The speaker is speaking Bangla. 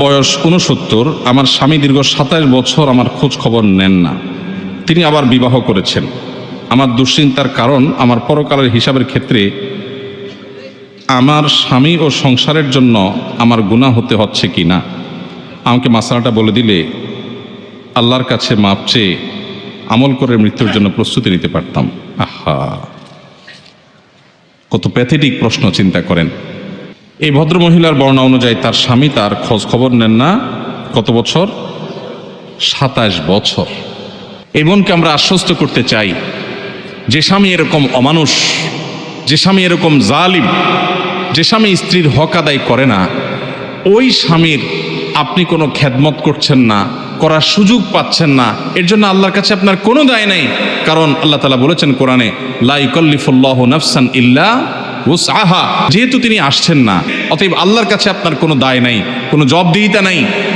বয়স 69, আমার স্বামী দীর্ঘ 27 বছর আমার খোঁজ খবর নেন না। তিনি আবার বিবাহ করেছেন। আমার দুশ্চিন্তার কারণ আমার পরকালের হিসাবের ক্ষেত্রে আমার স্বামী ও সংসারের জন্য আমার গুনাহ হতে হচ্ছে কি না। আমাকে মাসালাটা বলে দিলে আল্লাহর কাছে মাপ চেয়ে আমল করে মৃত্যুর জন্য প্রস্তুতি নিতে পারতাম। আহা, কত প্যাথেটিক প্রশ্ন, চিন্তা করেন। এই ভদ্রমহিলার বর্ণনা অনুযায়ী তার স্বামী তার খোঁজ খবর নেন না কত বছর? 27 বছর। এই বোনকে আমরা আশ্বস্ত করতে চাই, যে স্বামী এরকম অমানুষ, যে স্বামী এরকম জালিম, যে স্বামী স্ত্রীর হক আদায় করে না, ওই স্বামীর আপনি কোনো খেদমত করছেন না, করার সুযোগ পাচ্ছেন না, এর জন্য আল্লাহর কাছে আপনার কোনো দায় নেই। কারণ আল্লাহ তাআলা বলেছেন কোরআনে, লা ইউকাল্লিফুল্লাহু নাফসান ইল্লা উসআহা। যেহেতু তিনি আসছেন না, অতএব আল্লাহর কাছে আপনার কোনো দায় নাই, কোনো জবাবদিহিতা নাই।